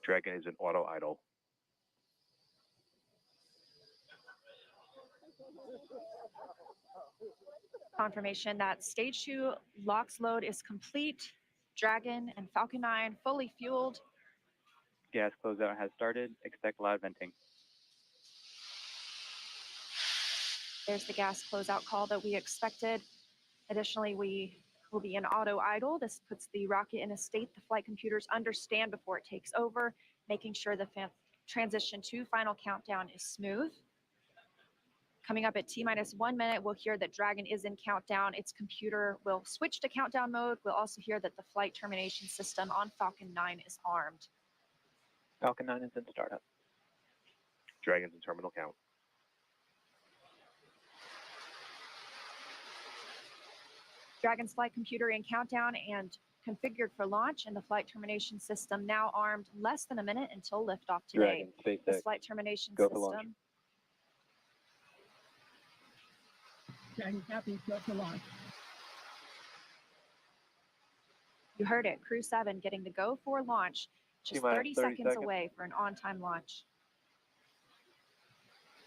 Dragon is in auto idle. Confirmation that stage 2 LOX load is complete. Dragon and Falcon 9 fully fueled. Gas closeout has started. Expect loud venting. There's the gas closeout call that we expected. Additionally, we will be in auto idle. This puts the rocket in a state the flight computers understand before it takes over, making sure the transition to final countdown is smooth. Coming up at T-minus 1 minute, we'll hear that Dragon is in countdown. Its computer will switch to countdown mode. We'll also hear that the flight termination system on Falcon 9 is armed. Falcon 9 is in startup. Dragon's in terminal count. Dragon's flight computer in countdown and configured for launch, and the flight termination system now armed. Less than a minute until liftoff today. Dragon, SpaceX. This flight termination Go for launch. system. Dragon copy, go for launch. You heard it, Crew-7 getting the go for launch, just 30 seconds away for an on-time launch.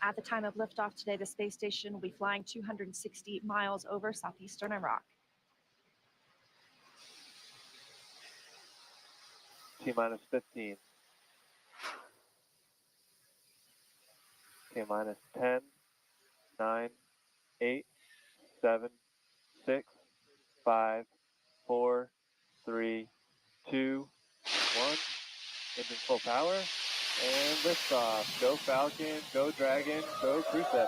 At the time of liftoff today, the space station will be flying 260 miles over southeastern Iraq. T-minus 15. T-minus 10, 9, 8, 7, 6, 5, 4, 3, 2, 1. Engine full power and liftoff. Go Falcon, go Dragon, go Crew-7.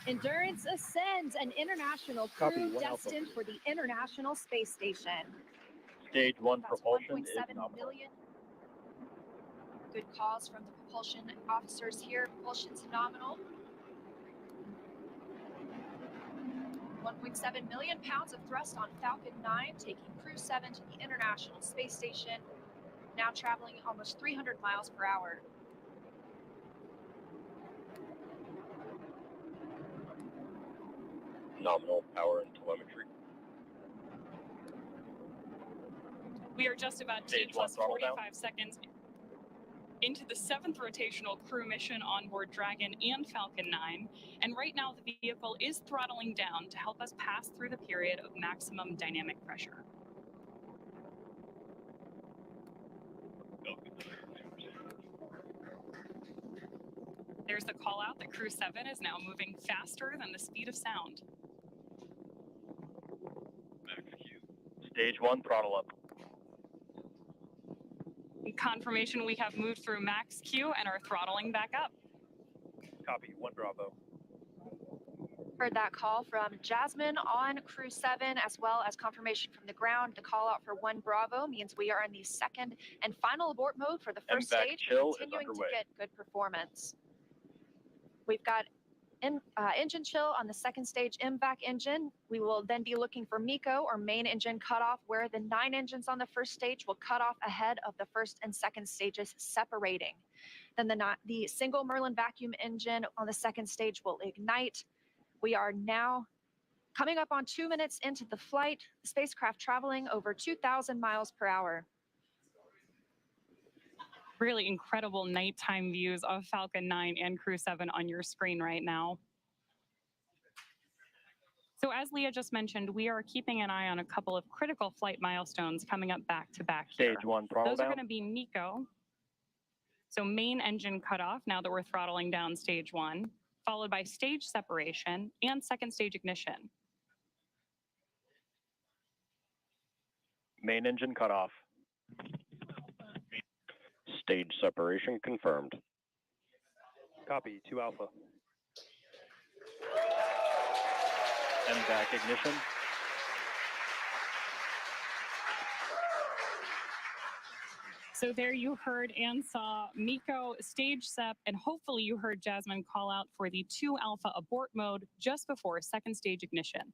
Endurance ascends, an international crew destined for the International Space Station. Stage 1 That's propulsion is 1.7 million. Good calls from the propulsion officers here. Propulsion's nominal. 1.7 million pounds of thrust on Falcon 9, taking Crew-7 to the International Space Station, now traveling almost 300 miles per hour. Nominal power and telemetry. We are just about T plus 45 seconds into the 7th rotational crew mission on board Dragon and Falcon 9, and right now the vehicle is throttling down to help us pass through the period of maximum dynamic pressure. There's the call out that Crew-7 is now moving faster than the speed of sound. Stage 1 throttle up. Confirmation we have moved through max Q and are throttling back up. Copy, 1 Bravo. Heard that call from Jasmin on Crew-7, as well as confirmation from the ground. The call out for 1 Bravo means we are in the second and final abort mode for the first stage, continuing to get good performance. We've got engine chill on the second stage MVAC engine. We will then be looking for MECO, or main engine cutoff, where the 9 engines on the first stage will cut off ahead of the first and second stages separating. Then the single Merlin vacuum engine on the second stage will ignite. We are now coming up on 2 minutes into the flight, the spacecraft traveling over 2,000 miles per hour. Really incredible nighttime views of Falcon 9 and Crew-7 on your screen right now. So as Leah just mentioned, we are keeping an eye on a couple of critical flight milestones coming up back to back here. Stage 1 throttle Those down. are going to be MECO. So main engine cutoff now that we're throttling down stage 1, followed by stage separation and second stage ignition. Main engine cutoff. Stage separation confirmed. Copy, 2 Alpha. MVAC ignition. So there you heard and saw MECO, stage sep, and hopefully you heard Jasmin call out for the 2 Alpha abort mode just before second stage ignition.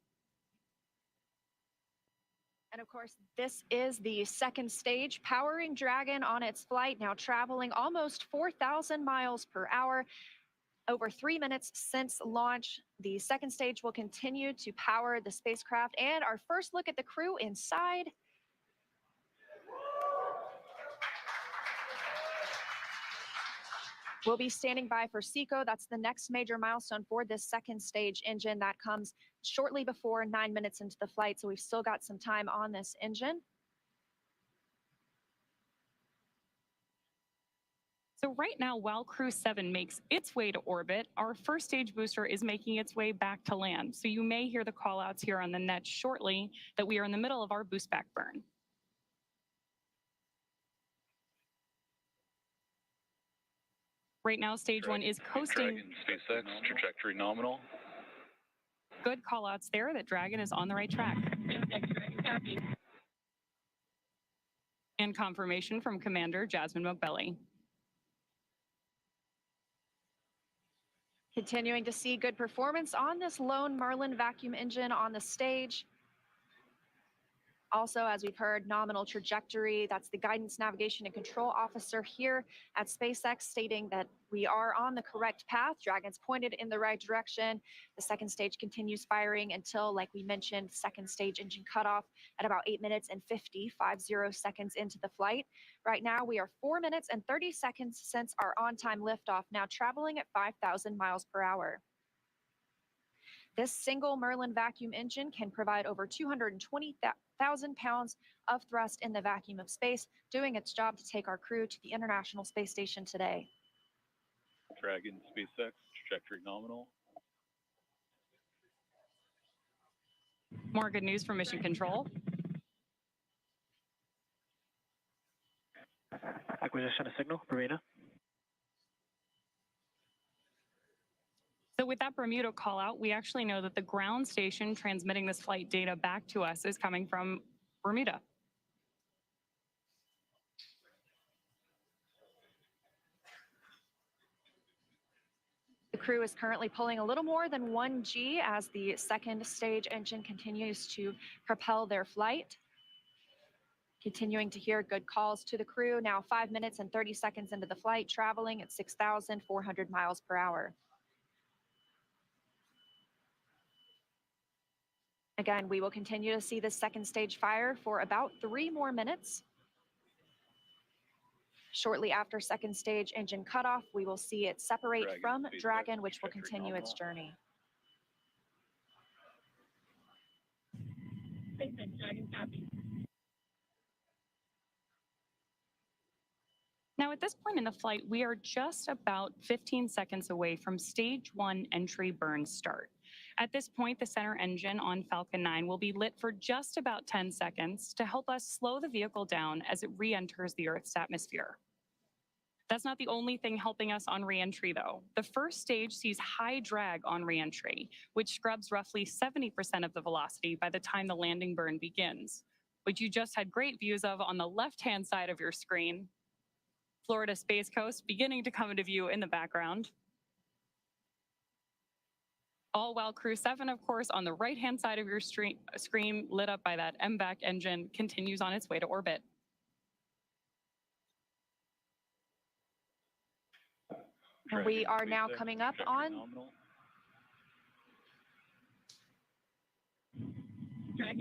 And of course, this is the second stage, powering Dragon on its flight, now traveling almost 4,000 miles per hour. Over 3 minutes since launch, the second stage will continue to power the spacecraft. And our first look at the crew inside. We'll be standing by for SECO. That's the next major milestone for this second stage engine that comes shortly before 9 minutes into the flight. So we've still got some time on this engine. So right now, while Crew-7 makes its way to orbit, our first stage booster is making its way back to land. So you may hear the call outs here on the net shortly that we are in the middle of our boost back burn. Right now, stage one is coasting. Dragon, SpaceX, trajectory nominal. Good call outs there that Dragon is on the right track. And confirmation from Commander Jasmin Moghbeli. Continuing to see good performance on this lone Merlin vacuum engine on the stage. Also, as we've heard, nominal trajectory. That's the guidance, navigation, and control officer here at SpaceX stating that we are on the correct path. Dragon's pointed in the right direction. The second stage continues firing until, like we mentioned, second stage engine cutoff at about 8 minutes and 50 seconds into the flight. Right now, we are 4 minutes and 30 seconds since our on-time liftoff, now traveling at 5,000 miles per hour. This single Merlin vacuum engine can provide over 220,000 pounds of thrust in the vacuum of space, doing its job to take our crew to the International Space Station today. Dragon, SpaceX, trajectory nominal. More good news from Mission Control. Acquisition of signal, Bermuda. So with that Bermuda call out, we actually know that the ground station transmitting this flight data back to us is coming from Bermuda. The crew is currently pulling a little more than 1 G as the second stage engine continues to propel their flight. Continuing to hear good calls to the crew, now 5 minutes and 30 seconds into the flight, traveling at 6,400 miles per hour. Again, we will continue to see this second stage fire for about 3 more minutes. Shortly after second stage engine cutoff, we will see it separate from Dragon, which will continue its journey. Dragon copy. Now, at this point in the flight, we are just about 15 seconds away from stage 1 entry burn start. At this point, the center engine on Falcon 9 will be lit for just about 10 seconds to help us slow the vehicle down as it re-enters the Earth's atmosphere. That's not the only thing helping us on re-entry, though. The first stage sees high drag on re-entry, which scrubs roughly 70% of the velocity by the time the landing burn begins, which you just had great views of on the left-hand side of your screen. Florida Space Coast beginning to come into view in the background. All while Crew-7, of course, on the right-hand side of your screen, lit up by that MVAC engine, continues on its way to orbit. And we are now coming up on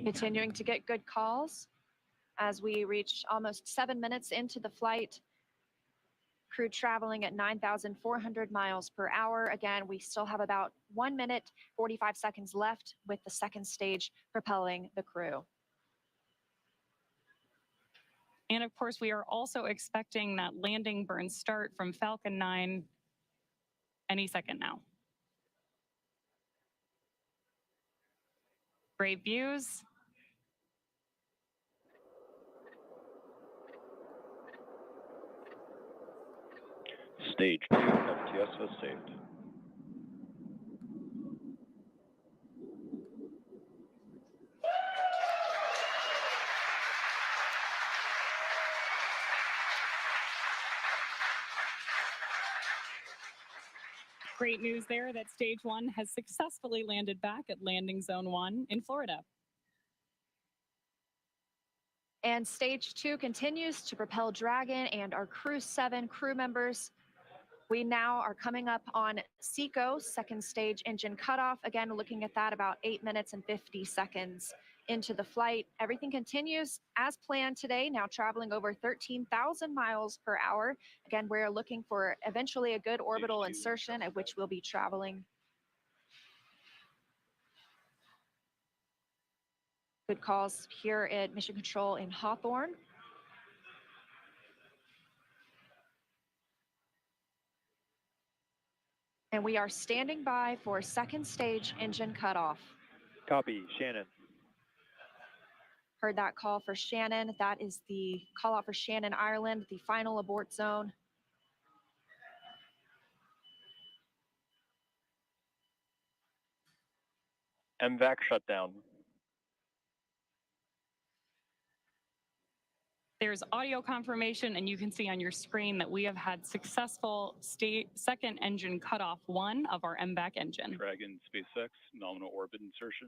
continuing to get good calls as we reach almost 7 minutes into the flight. Crew traveling at 9,400 miles per hour. Again, we still have about 1 minute, 45 seconds left with the second stage propelling the crew. And of course, we are also expecting that landing burn start from Falcon 9 any second now. Great views. Stage 2, FTS was saved. Great news there that stage 1 has successfully landed back at landing zone 1 in Florida. And stage 2 continues to propel Dragon and our Crew-7 crew members. We now are coming up on SECO, second stage engine cutoff. Again, looking at that about 8 minutes and 50 seconds into the flight. Everything continues as planned today, now traveling over 13,000 miles per hour. Again, we're looking for eventually a good orbital insertion at which we'll be traveling. Good calls here at Mission Control in Hawthorne. And we are standing by for second stage engine cutoff. Copy, Shannon. Heard that call for Shannon. That is the call out for Shannon, Ireland, the final abort zone. MVAC shutdown. There's audio confirmation, and you can see on your screen that we have had successful second engine cutoff 1 of our MVAC engine. Dragon SpaceX nominal orbit insertion.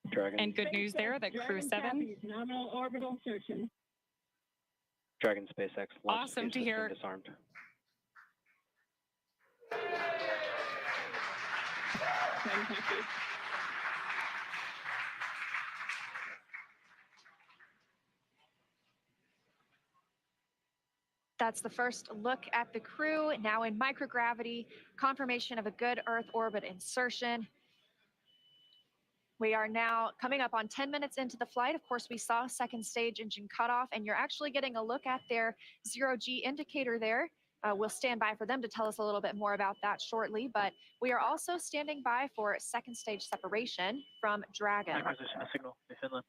Dragon. And good news there that Crew-7. Nominal orbital insertion. Dragon SpaceX. Awesome to hear. Disarmed. Dragon copy. That's the first look at the crew, now in microgravity, confirmation of a good Earth orbit insertion. We are now coming up on 10 minutes into the flight. Of course, we saw second stage engine cutoff, and you're actually getting a look at their zero-G indicator there. We'll stand by for them to tell us a little bit more about that shortly, but we are also standing by for second stage separation from Dragon. Acquisition of signal in Finland.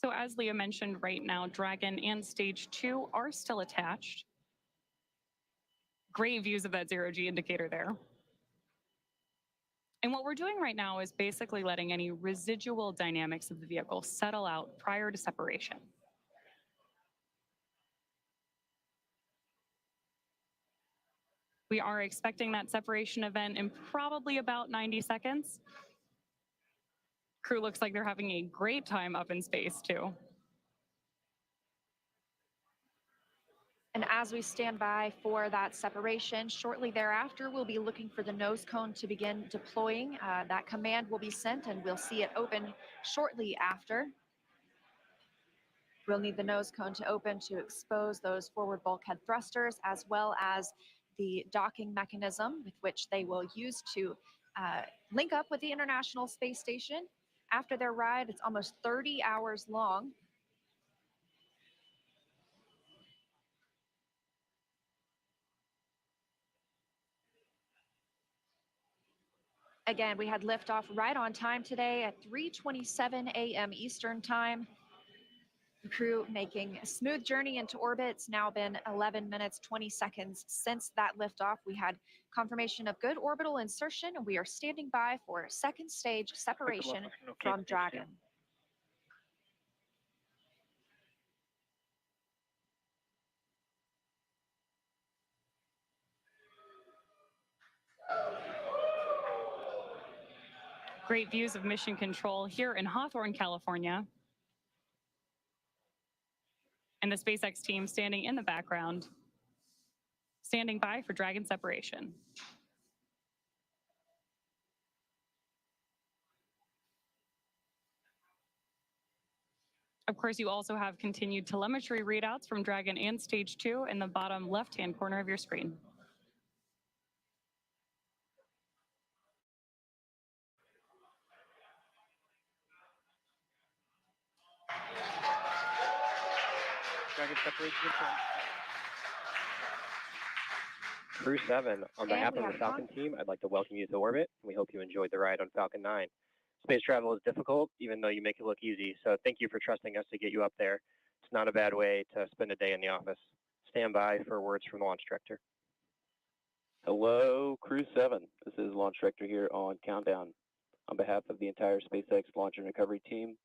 So as Leah mentioned, right now, Dragon and Stage 2 are still attached. Great views of that zero-G indicator there. And what we're doing right now is basically letting any residual dynamics of the vehicle settle out prior to separation. We are expecting that separation event in probably about 90 seconds. Crew looks like they're having a great time up in space, too. And as we stand by for that separation, shortly thereafter, we'll be looking for the nose cone to begin deploying. That command will be sent, and we'll see it open shortly after. We'll need the nose cone to open to expose those forward bulkhead thrusters, as well as the docking mechanism with which they will use to link up with the International Space Station. After their ride, it's almost 30 hours long. Again, we had liftoff right on time today at 3:27 a.m. Eastern Time. The crew making a smooth journey into orbit. It's now been 11 minutes, 20 seconds since that liftoff. We had confirmation of good orbital insertion, and we are standing by for second stage separation from Dragon. Great views of Mission Control here in Hawthorne, California. And the SpaceX team standing in the background, standing by for Dragon separation. Of course, you also have continued telemetry readouts from Dragon and Stage 2 in the bottom left-hand corner of your screen. Dragon separation confirmed. Crew-7, on behalf of the Falcon team, I'd like to welcome you to orbit. We hope you enjoyed the ride on Falcon 9. Space travel is difficult, even though you make it look easy, so thank you for trusting us to get you up there. It's not a bad way to spend a day in the office. Stand by for words from the launch director. Hello, Crew-7. This is Launch Director here on Countdown. On behalf of the entire SpaceX Launch and Recovery team,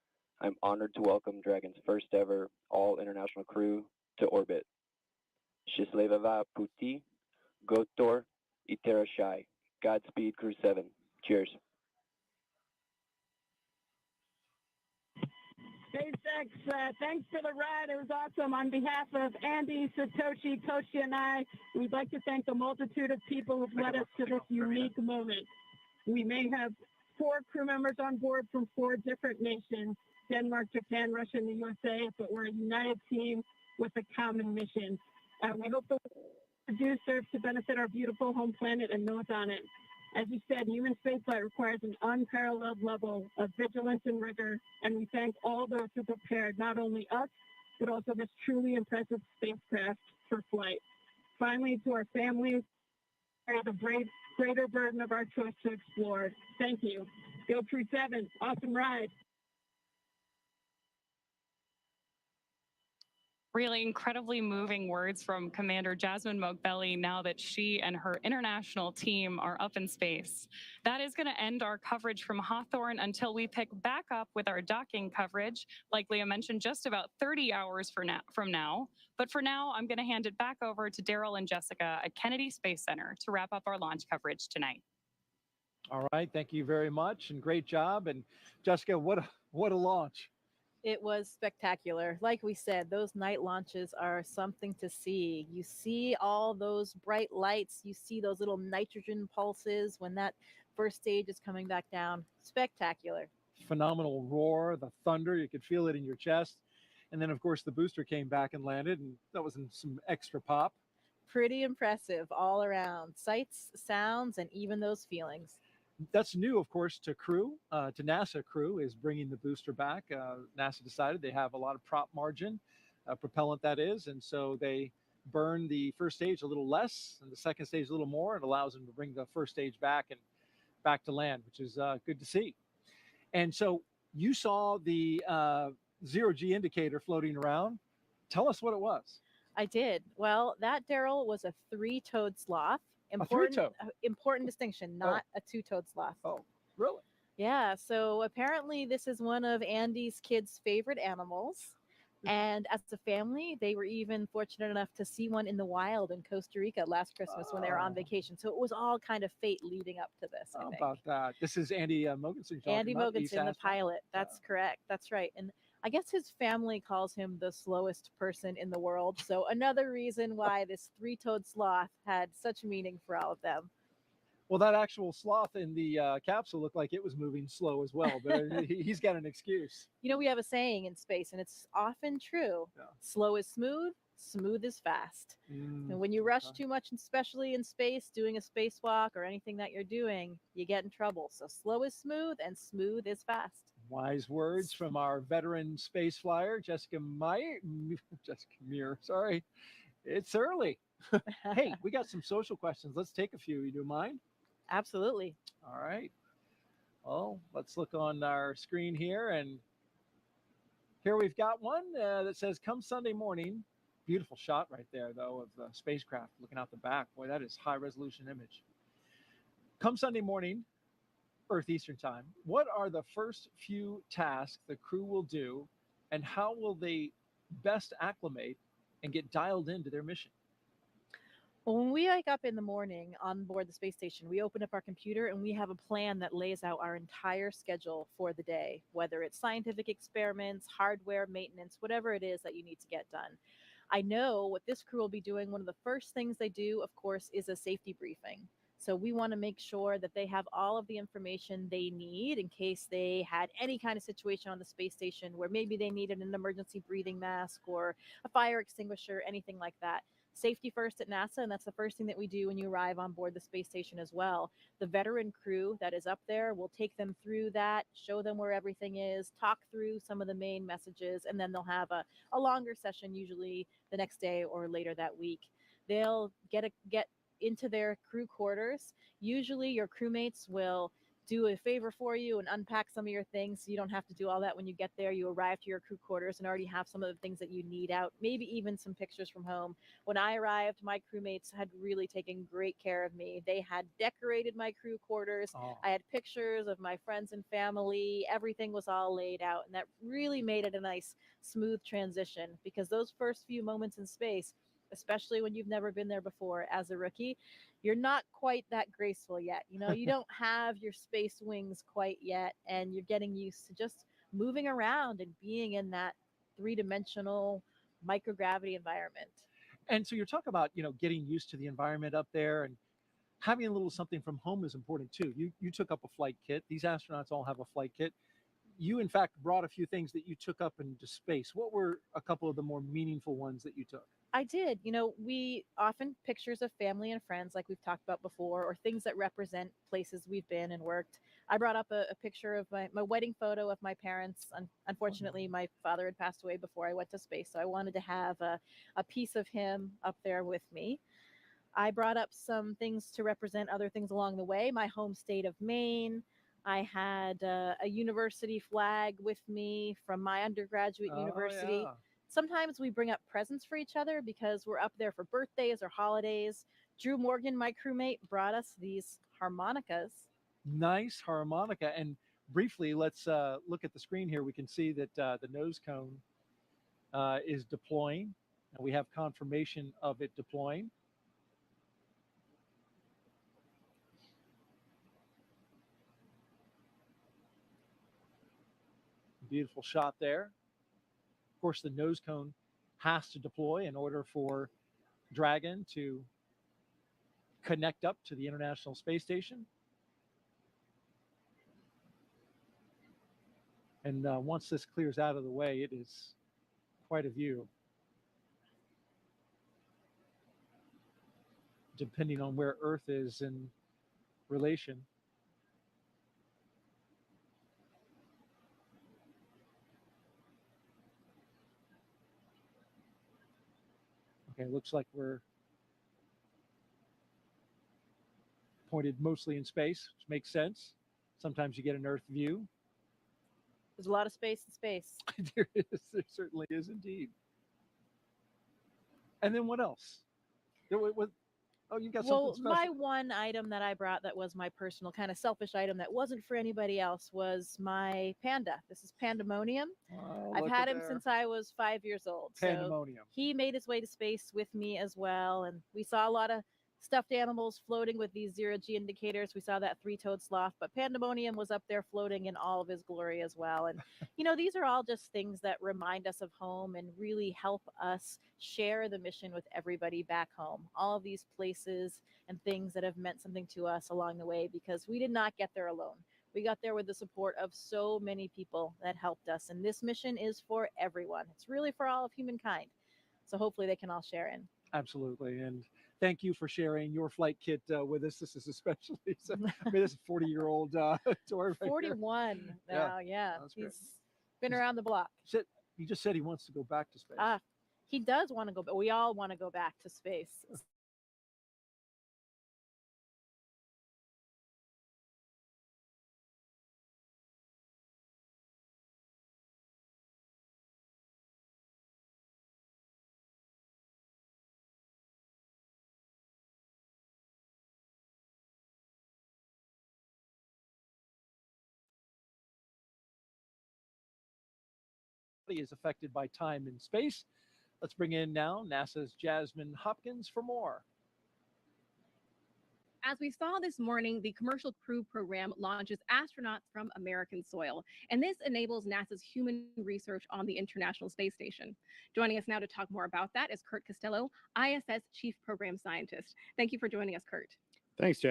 I'm honored to welcome Dragon's first ever all-international crew to orbit. Счастливого пути, Gotor, Iterashai. Godspeed, Crew-7. Cheers. SpaceX, thanks for the ride. It was awesome. On behalf of Andy, Satoshi, Toshi, and I, we'd like to thank the multitude of people who've led us to this unique moment. We may have 4 crew members on board from 4 different nations, Denmark, Japan, Russia, and the USA, but we're a united team with a common mission. We hope the do serve to benefit our beautiful home planet and those on it. As you said, human spaceflight requires an unparalleled level of vigilance and rigor, and we thank all those who prepared not only us, but also this truly impressive spacecraft for flight. Finally, to our families, the greater burden of our choice to explore. Thank you. Go Crew-7, awesome ride. Really incredibly moving words from Commander Jasmin Moghbeli now that she and her international team are up in space. That is going to end our coverage from Hawthorne until we pick back up with our docking coverage, like Leah mentioned, just about 30 hours from now. But for now, I'm going to hand it back over to Daryl and Jessica at Kennedy Space Center to wrap up our launch coverage tonight. All right, thank you very much and great job. And Jessica, what a launch. It was spectacular. Like we said, those night launches are something to see. You see all those bright lights. You see those little nitrogen pulses when that first stage is coming back down. Spectacular. Phenomenal roar, the thunder, you could feel it in your chest. And then, of course, the booster came back and landed, and that was some extra pop. Pretty impressive all around. Sights, sounds, and even those feelings. That's new, of course, to Crew, to NASA. Crew is bringing the booster back. NASA decided they have a lot of prop margin, propellant that is, and so they burn the first stage a little less and the second stage a little more. It allows them to bring the first stage back and back to land, which is good to see. And so you saw the zero-G indicator floating around. Tell us what it was. I did. Well, that, Daryl, was a 3-toed sloth. Important distinction, not a 2-toed sloth. Oh, really? Yeah, so apparently this is one of Andy's kids' favorite animals. And as a family, they were even fortunate enough to see one in the wild in Costa Rica last Christmas when they were on vacation. So it was all kind of fate leading up to this, I think. How about that? This is Andy Mogensen. Andy Mogensen, the pilot. That's correct. That's right. And I guess his family calls him the slowest person in the world. So another reason why this 3-toed sloth had such meaning for all of them. Well, that actual sloth in the capsule looked like it was moving slow as well, but he's got an excuse. You know, we have a saying in space, and it's often true. Yeah. Slow is smooth, smooth is fast. And when you rush too much, especially in space, doing a spacewalk or anything that you're doing, you get in trouble. So slow is smooth and smooth is fast. Wise words from our veteran space flyer, Jessica Meir. Sorry, it's early. Hey, we got some social questions. Let's take a few. You do mind? Absolutely. All right. Well, let's look on our screen here. And here we've got one that says, come Sunday morning. Beautiful shot right there, though, of the spacecraft looking out the back. Boy, that is high resolution image. Come Sunday morning, Earth Eastern Time, what are the first few tasks the crew will do, and how will they best acclimate and get dialed into their mission? Well, when we wake up in the morning on board the space station, we open up our computer and we have a plan that lays out our entire schedule for the day, whether it's scientific experiments, hardware, maintenance, whatever it is that you need to get done. I know what this crew will be doing. One of the first things they do, of course, is a safety briefing. So we want to make sure that they have all of the information they need in case they had any kind of situation on the space station where maybe they needed an emergency breathing mask or a fire extinguisher, anything like that. Safety first at NASA, and that's the first thing that we do when you arrive on board the space station as well. The veteran crew that is up there will take them through that, show them where everything is, talk through some of the main messages, and then they'll have a longer session, usually the next day or later that week. They'll get into their crew quarters. Usually your crewmates will do a favor for you and unpack some of your things so you don't have to do all that when you get there. You arrive to your crew quarters and already have some of the things that you need out, maybe even some pictures from home. When I arrived, my crewmates had really taken great care of me. They had decorated my crew quarters. I had pictures of my friends and family. Everything was all laid out, and that really made it a nice, smooth transition, because those first few moments in space, especially when you've never been there before as a rookie, you're not quite that graceful yet. You know, you don't have your space wings quite yet, and you're getting used to just moving around and being in that 3-dimensional microgravity environment. And so you're talking about, getting used to the environment up there. And having a little something from home is important too. You took up a flight kit. These astronauts all have a flight kit. You, in fact, brought a few things that you took up into space. What were a couple of the more meaningful ones that you took? I did. You know, we often pictures of family and friends, like we've talked about before, or things that represent places we've been and worked. I brought up a picture of my wedding photo of my parents. Unfortunately, my father had passed away before I went to space, so I wanted to have a piece of him up there with me. I brought up some things to represent other things along the way. My home state of Maine. I had a university flag with me from my undergraduate university. Yeah. Sometimes we bring up presents for each other because we're up there for birthdays or holidays. Drew Morgan, my crewmate, brought us these harmonicas. Nice harmonica. And briefly, let's look at the screen here. We can see that the nose cone is deploying, and we have confirmation of it deploying. Beautiful shot there. Of course, the nose cone has to deploy in order for Dragon to connect up to the International Space Station. And once this clears out of the way, it is quite a view. Depending on where Earth is in relation. Okay, looks like we're pointed mostly in space, which makes sense. Sometimes you get an Earth view. There's a lot of space in space. There is. There certainly is indeed. And then what else? Oh, you got something special. My one item that I brought that was my personal kind of selfish item that wasn't for anybody else was my panda. This is Pandemonium. Oh, I've had him since I was 5 years old. Pandemonium. So he made his way to space with me as well. And we saw a lot of stuffed animals floating with these zero-G indicators. We saw that three-toed sloth, but Pandemonium was up there floating in all of his glory as well. And, you know, these are all just things that remind us of home and really help us share the mission with everybody back home. All of these places and things that have meant something to us along the way, because we did not get there alone. We got there with the support of so many people that helped us. And this mission is for everyone. It's really for all of humankind. So hopefully they can all share in. Absolutely. And thank you for sharing your flight kit with us. This is especially, I mean, this is a 40-year-old tour. Right 41 there. now, yeah. He's been around the block. He just said he wants to go back to space. He does want to go, but we all want to go back to space. Is affected by time and space. Let's bring in now NASA's Jasmin Hopkins for more. As we saw this morning, the Commercial Crew program launches astronauts from American soil, and this enables NASA's human research on the International Space Station. Joining us now to talk more about that is Kurt Costello, ISS Chief Program Scientist. Thank you for joining us, Kurt. Thanks, Jen.